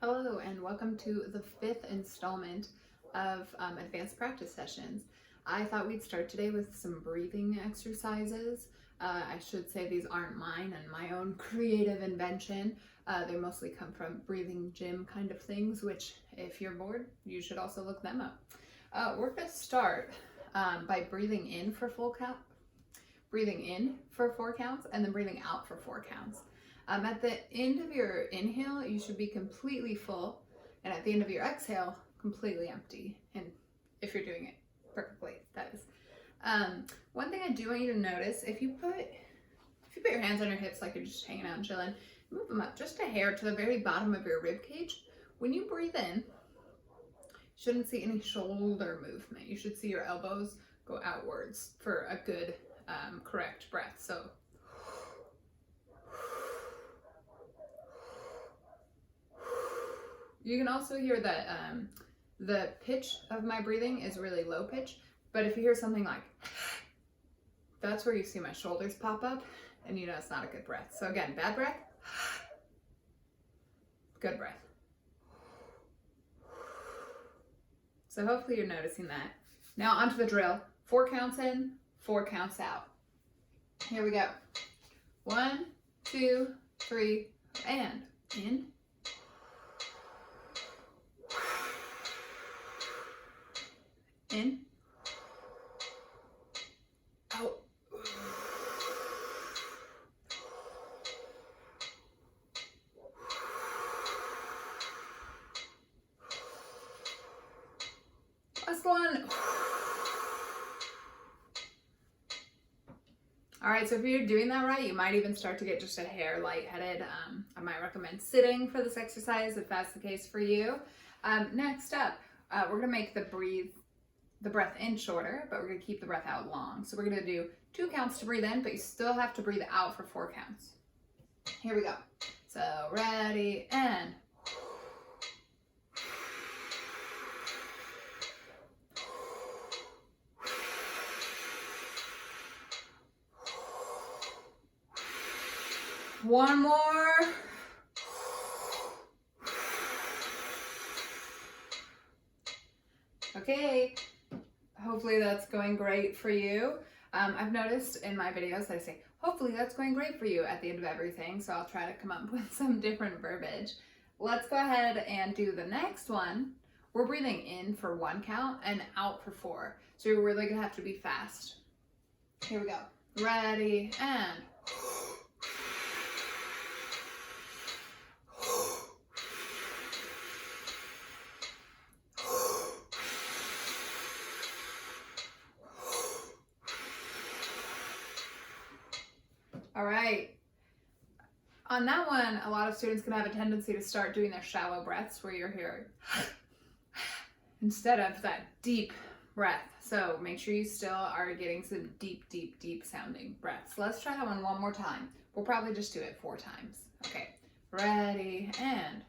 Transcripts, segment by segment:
Hello and welcome to the fifth installment of advanced practice sessions. I thought we'd start today with some breathing exercises. I should say these aren't mine and my own creative invention. They mostly come from breathing gym kind of things, which if you're bored, you should also look them up. We're going to start by breathing in for breathing in for 4 counts and then breathing out for 4 counts. At the end of your inhale, you should be completely full, and at the end of your exhale, completely empty. And if you're doing it perfectly, that is. One thing I do want you to notice, if you put your hands on your hips like you're just hanging out and chilling, move them up just a hair to the very bottom of your rib cage. When you breathe in, you shouldn't see any shoulder movement. You should see your elbows go outwards for a good, correct breath. So you can also hear that the pitch of my breathing is really low pitch, but if you hear something like, that's where you see my shoulders pop up, and you know it's not a good breath. So again, bad breath, good breath. So hopefully you're noticing that. Now onto the drill. 4 counts in, 4 counts out. Here we go. 1, 2, 3, and in. In, out, last one. All right, so if you're doing that right, you might even start to get just a hair lightheaded. I might recommend sitting for this exercise if that's the case for you. Next up, we're gonna make the breath in shorter, but we're gonna keep the breath out long. So we're gonna do 2 counts to breathe in, but you still have to breathe out for 4 counts. Here we go. So ready, and one more. Okay. Hopefully that's going great for you. I've noticed in my videos that I say, hopefully that's going great for you at the end of everything, so I'll try to come up with some different verbiage. Let's go ahead and do the next one. We're breathing in for 1 count and out for 4. So you're really gonna have to be fast. Here we go. Ready, and all right. On that one, a lot of students can have a tendency to start doing their shallow breaths where you're here instead of that deep breath. So make sure you still are getting some deep, deep, deep sounding breaths. Let's try that one more time. We'll probably just do it 4 times. Okay, ready, and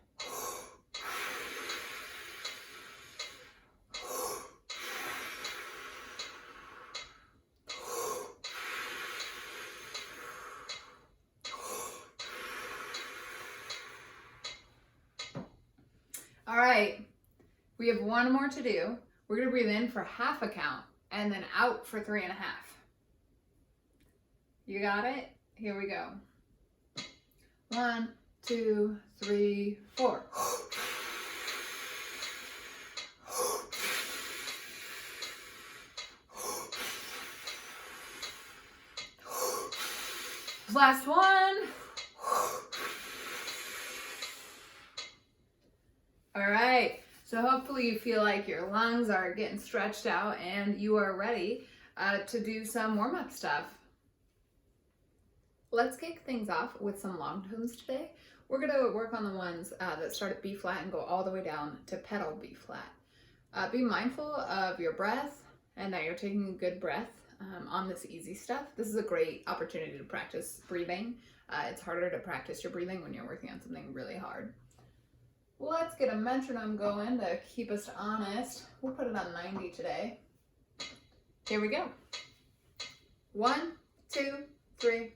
all right, we have 1 more to do. We're gonna breathe in for half a count and then out for 3.5. You got it? Here we go. 1, 2, 3, 4. Last one. All right, so hopefully you feel like your lungs are getting stretched out and you are ready to do some warm-up stuff. Let's kick things off with some long tones today. We're gonna work on the ones that start at B flat and go all the way down to pedal B flat. Be mindful of your breath and that you're taking a good breath on this easy stuff. This is a great opportunity to practice breathing. It's harder to practice your breathing when you're working on something really hard. Let's get a metronome going to keep us honest. We'll put it on 90 today. Here we go. 1, 2, 3.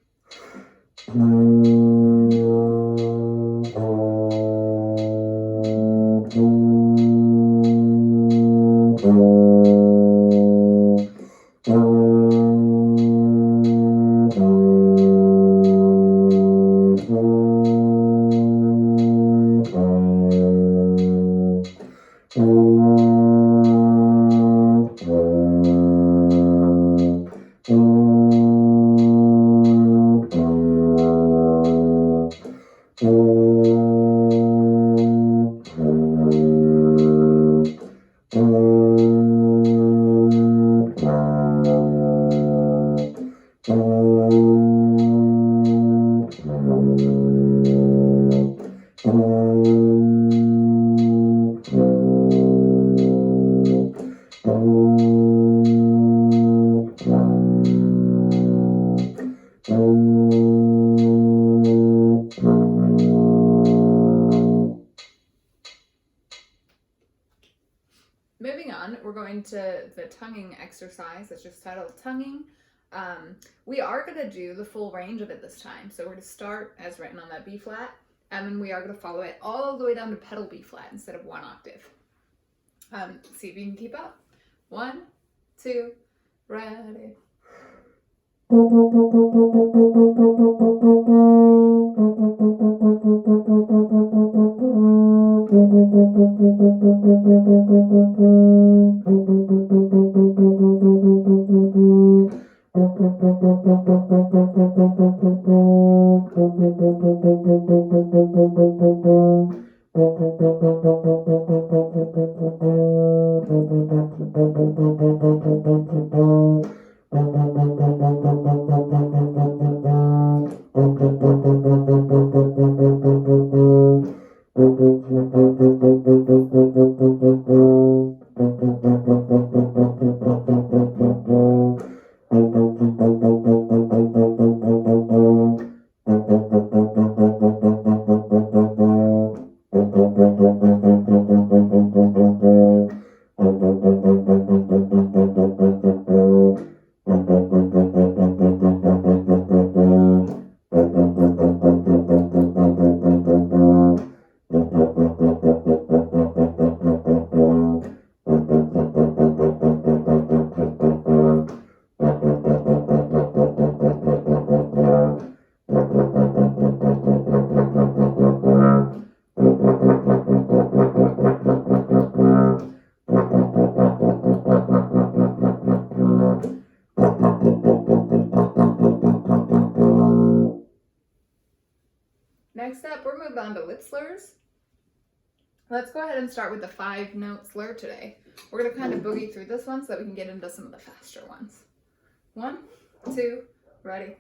Moving on, we're going to the tonguing exercise. It's just titled tonguing. We are going to do the full range of it this time. So we're going to start as written on that B flat, and we are going to follow it all the way down to pedal B flat instead of one octave. See if you can keep up. 1, 2, ready. Next up, we're moving on to lip slurs. Let's go ahead and start with the 5-note slur today. We're going to kind of boogie through this one so that we can get into some of the faster ones. 1, 2, ready.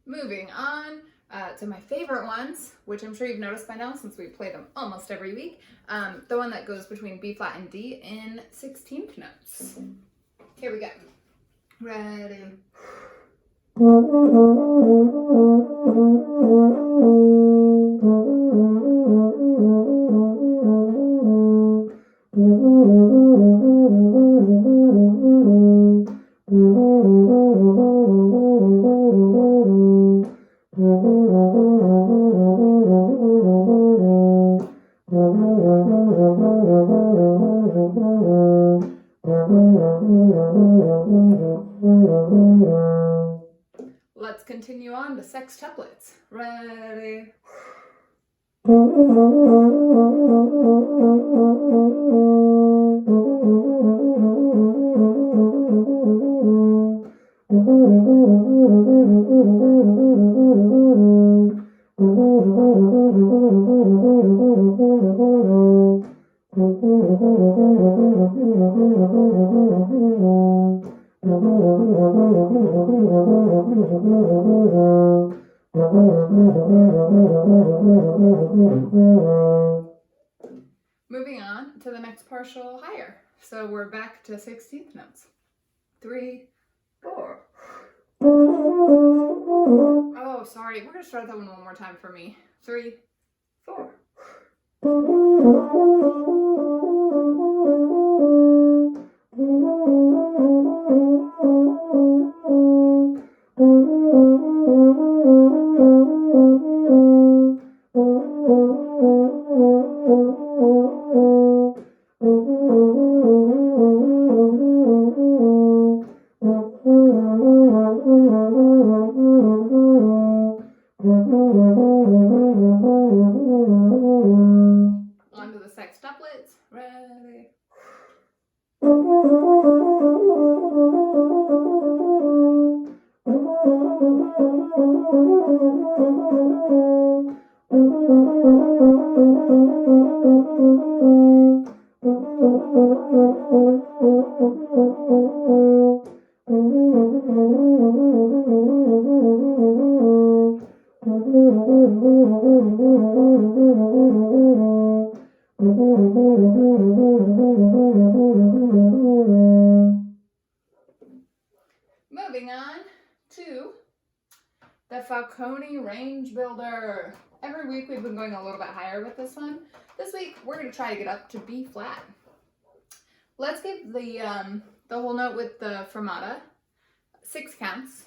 Moving on to my favorite ones, which I'm sure you've noticed by now since we play them almost every week. The one that goes between B flat and D in 16th notes. Here we go. Ready. Let's continue on to sextuplets. Ready. Moving on to the next partial higher. So we're back to 16th notes. 3, 4. Oh, sorry. We're going to start that one more time for me. 3, 4. On to the sextuplets. Ready. Moving on to the Falcone Range Builder. Every week we've been going a little bit higher with this one. This week we're going to try to get up to B flat. Let's give the whole note with the fermata 6 counts,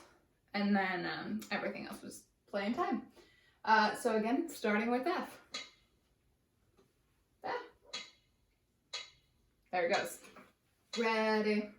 and then everything else was play in time. So again, starting with F. F. There it goes. Ready.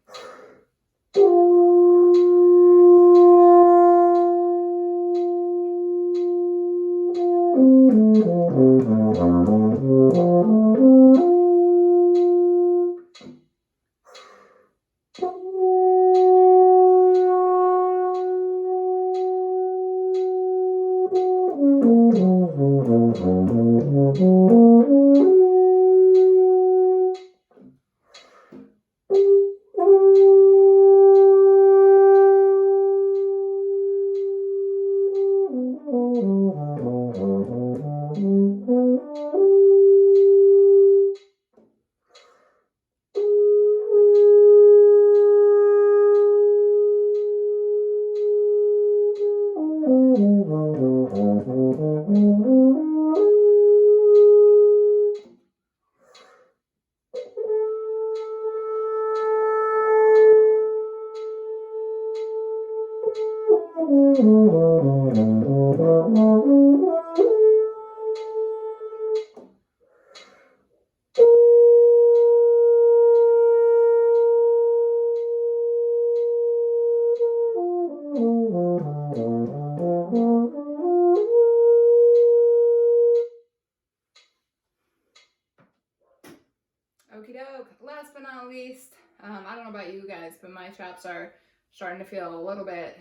Okie doke. Last but not least, I don't know about you guys, but my chops are starting to feel a little bit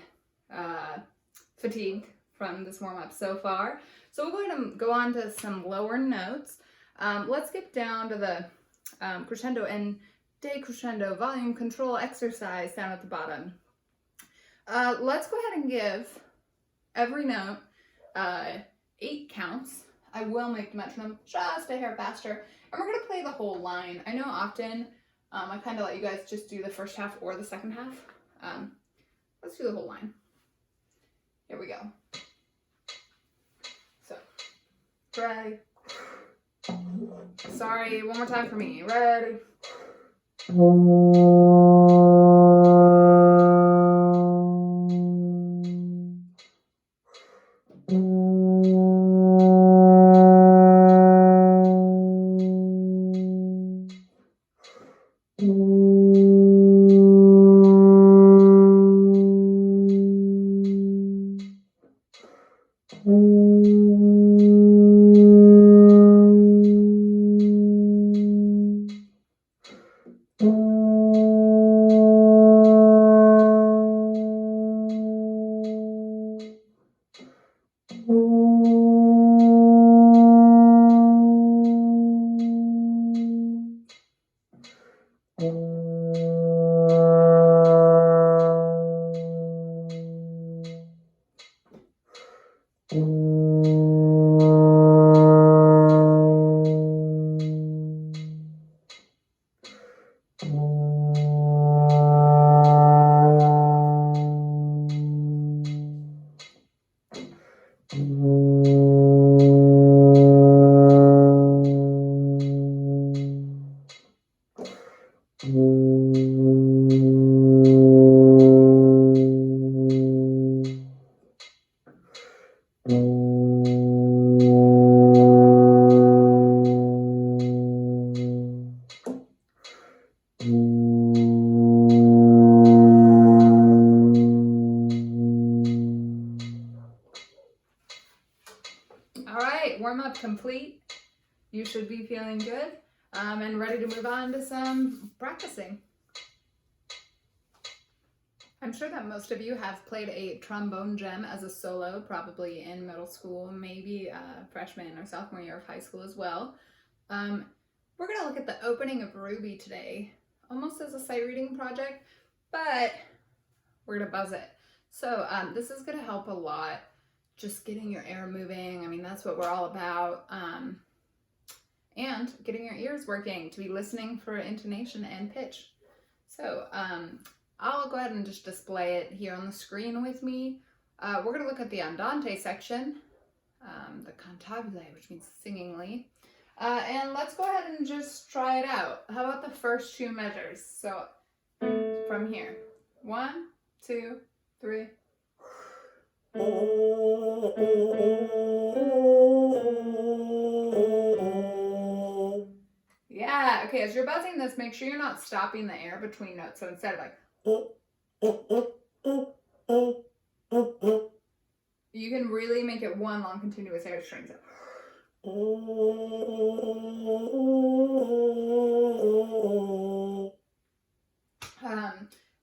fatigued from this warm-up so far. So we're going to go on to some lower notes. Let's get down to the crescendo and decrescendo volume control exercise down at the bottom. Let's go ahead and give every note 8 counts. I will make the metronome just a hair faster, and we're going to play the whole line. I know often I kind of let you guys just do the first half or the second half. Let's do the whole line. Here we go. So, ready. Sorry, one more time for me. Ready. All right, warm up complete. You should be feeling good and ready to move on to some practicing. I'm sure that most of you have played a trombone gem as a solo, probably in middle school, maybe freshman or sophomore year of high school as well. We're going to look at the opening of Ruby today, almost as a sight reading project, but we're going to buzz it. So this is going to help a lot, just getting your air moving. I mean, that's what we're all about. And getting your ears working to be listening for intonation and pitch. So I'll go ahead and just display it here on the screen with me. We're going to look at the andante section, the cantabile, which means singingly. And let's go ahead and just try it out. How about the first two measures? So from here, 1, 2, 3. Yeah, okay, as you're buzzing this, make sure you're not stopping the air between notes. So instead of like, you can really make it one long continuous air string. So.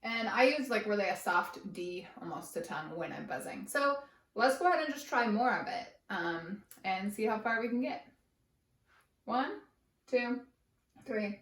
And I use like really a soft D almost to tongue when I'm buzzing. So let's go ahead and just try more of it and see how far we can get. 1, 2, 3.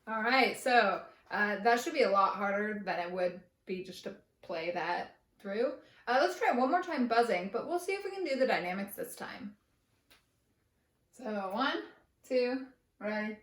All right, so that should be a lot harder than it would be just to play that through. Let's try one more time buzzing, but we'll see if we can do the dynamics this time. So 1, 2, ready.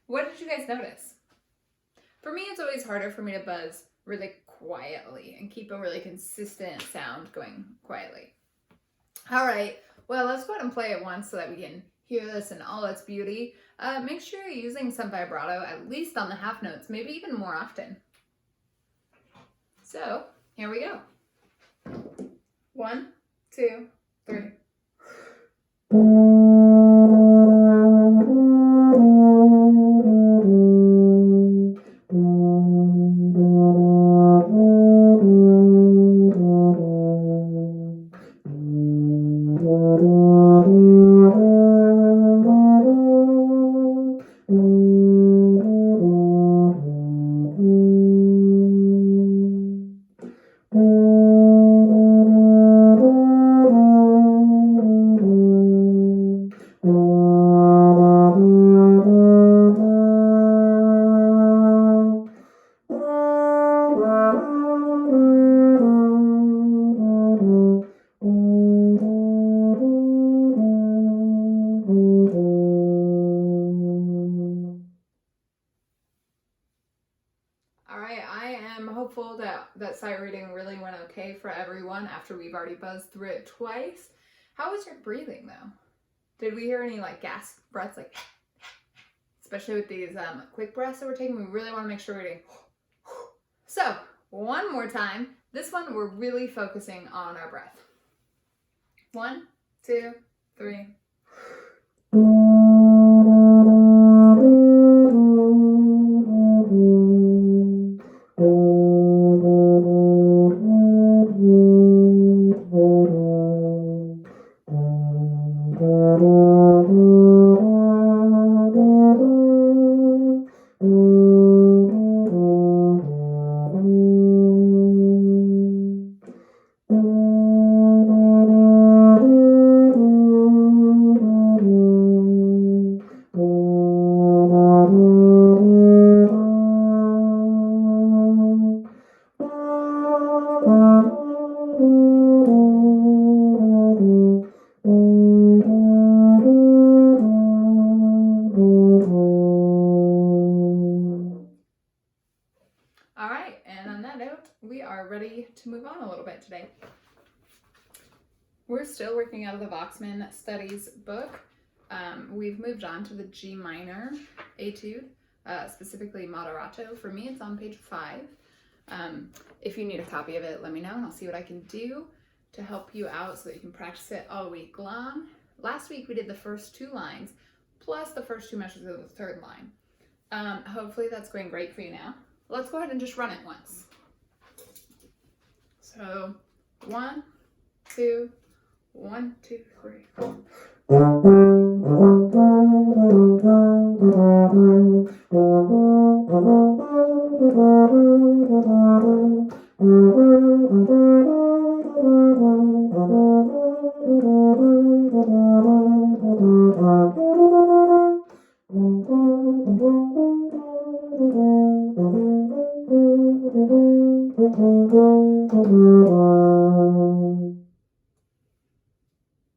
What did you guys notice? For me, it's always harder for me to buzz really quietly and keep a really consistent sound going quietly. All right, well, let's go ahead and play it once so that we can hear this in all its beauty. Make sure you're using some vibrato, at least on the half notes, maybe even more often. So, here we go. 1, 2, 3. Alright, I am hopeful that sight reading really went okay for everyone after we've already buzzed through it twice. How was your breathing though? Did we hear any like gasp breaths, like especially with these quick breaths that we're taking? We really want to make sure we're doing. So one more time. This one we're really focusing on our breath. 1, 2, 3. Alright, and on that note, we are ready to move on a little bit today. We're still working out of the Voxman Studies book. We've moved on to the G minor etude, specifically Moderato. For me, it's on page 5. If you need a copy of it, let me know and I'll see what I can do to help you out so that you can practice it all week long. Last week we did the first 2 lines plus the first 2 measures of the 3rd line. Hopefully that's going great for you now. Let's go ahead and just run it once. So 1, 2, 1, 2, 3, 4.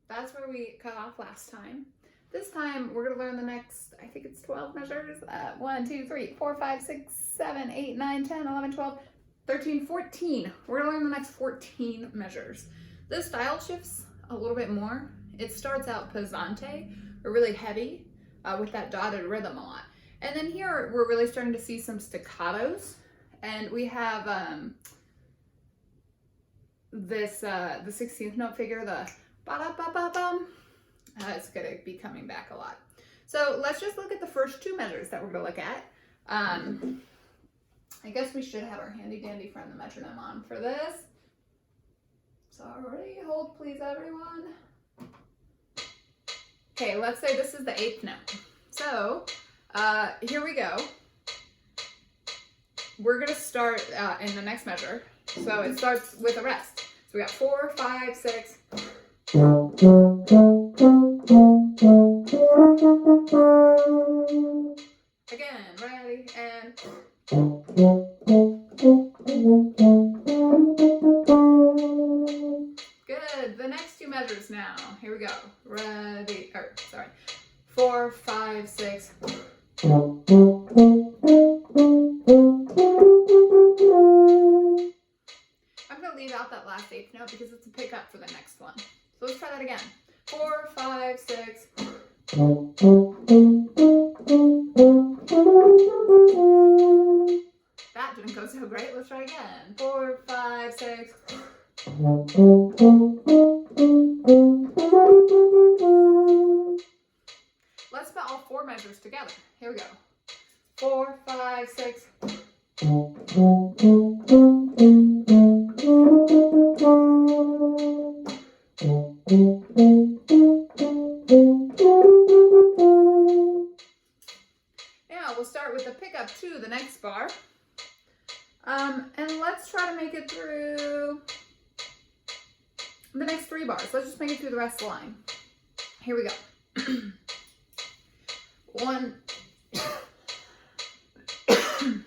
That's where we cut off last time. This time we're going to learn the next, I think it's 12 measures. 1, 2, 3, 4, 5, 6, 7, 8, 9, 10, 11, 12, 13, 14. We're going to learn the next 14 measures. This style shifts a little bit more. It starts out pesante, or really heavy, with that dotted rhythm a lot. And then here we're really starting to see some staccatos. And we have this, the 16th note figure, the ba-da-ba-ba-bum. It's going to be coming back a lot. So let's just look at the first 2 measures that we're going to look at. I guess we should have our handy dandy friend the metronome on for this. Sorry, hold please everyone. Okay, let's say this is the 8th note. So here we go. We're going to start in the next measure. So it starts with a rest. So we got 4, 5, 6. Again, ready, and good. The next 2 measures now. Here we go. Ready, 4, 5, 6. I'm going to leave out that last 8th note because it's a pickup for the next one. So let's try that again. 4, 5, 6. That didn't go so great. Let's try again. 4, 5, 6. Let's put all 4 measures together. Here we go. 4, 5, 6. Now we'll start with the pickup to the next bar. And let's try to make it through the next 3 bars. Let's just make it through the rest of the line. Here we go. 1.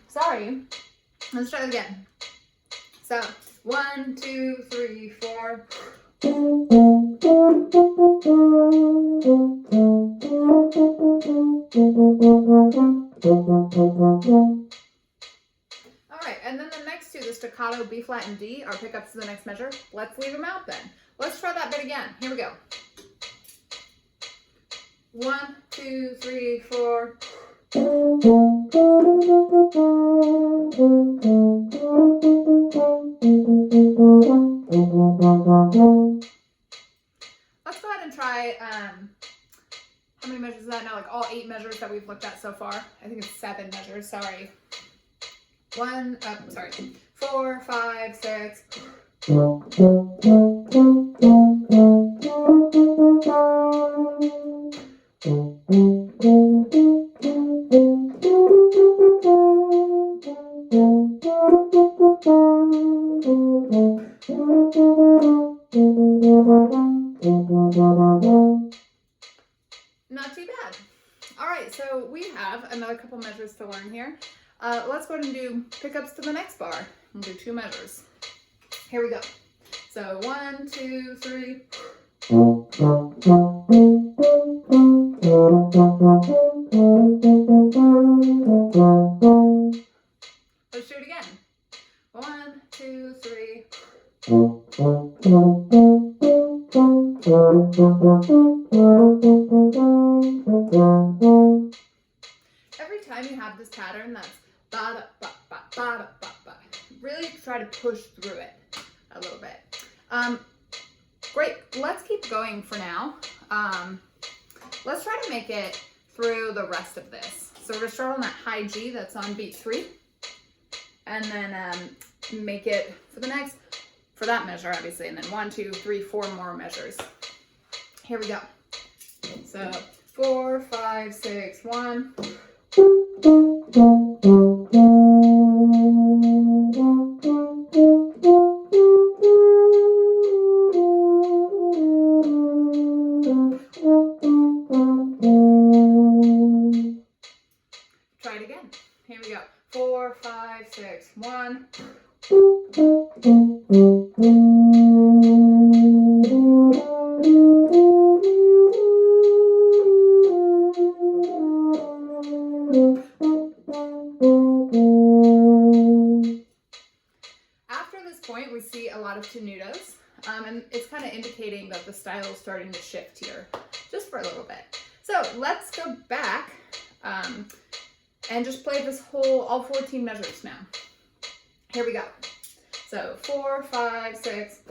Sorry. Let's try it again. So 1, 2, 3, 4. Alright, and then the next two, the staccato, B flat, and D, are pickups to the next measure. Let's leave them out then. Let's try that bit again. Here we go. 1, 2, 3, 4. Let's go ahead and try, how many measures is that now? Like all 8 measures that we've looked at so far. I think it's 7 measures, sorry. 4, 5, 6. Not too bad. All right, so we have another couple measures to learn here. Let's go ahead and do pickups to the next bar. We'll do 2 measures. Here we go. So 1, 2, 3. Let's do it again. 1, 2, 3. Every time you have this pattern that's ba da ba ba ba da ba ba, really try to push through it a little bit. Great, let's keep going for now. Let's try to make it through the rest of this. So we're gonna start on that high G that's on beat 3, and then make it for the next, for that measure obviously, and then 1, 2, 3, 4 more measures. Here we go. So 4, 5, 6, 1. Try it again. Here we go. 4, 5, 6, 1. After this point, we see a lot of tenutos, and it's kind of indicating that the style is starting to shift here, just for a little bit. So let's go back and just play this whole, all 14 measures now. Here we go. So 4, 5, 6.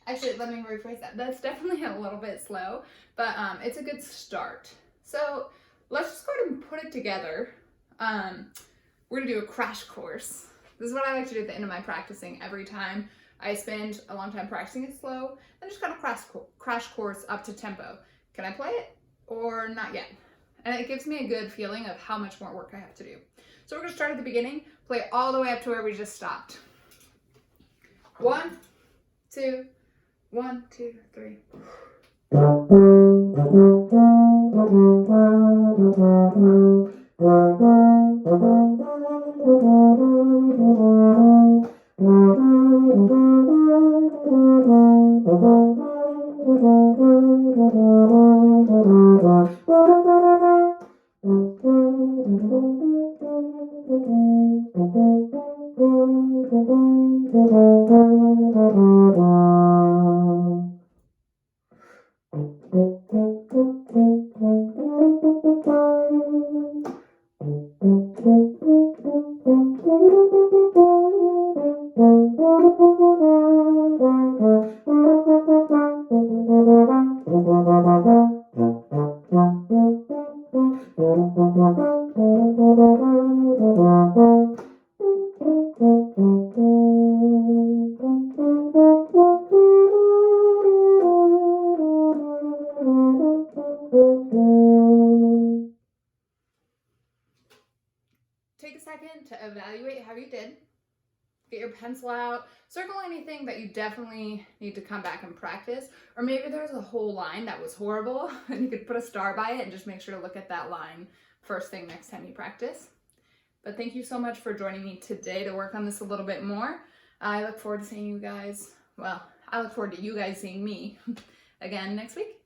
Actually, let me rephrase that. That's definitely a little bit slow, but it's a good start. So let's just go ahead and put it together. We're gonna do a crash course. This is what I like to do at the end of my practicing. Every time I spend a long time practicing it slow, and just kind of crash course up to tempo. Can I play it or not yet? And it gives me a good feeling of how much more work I have to do. So we're gonna start at the beginning, play it all the way up to where we just stopped. 1, 2, 1, 2, 3. Take a second to evaluate how you did. Get your pencil out, circle anything that you definitely need to come back and practice, or maybe there's a whole line that was horrible and you could put a star by it and just make sure to look at that line first thing next time you practice. But thank you so much for joining me today to work on this a little bit more. I look forward to seeing you guys, well, I look forward to you guys seeing me again next week.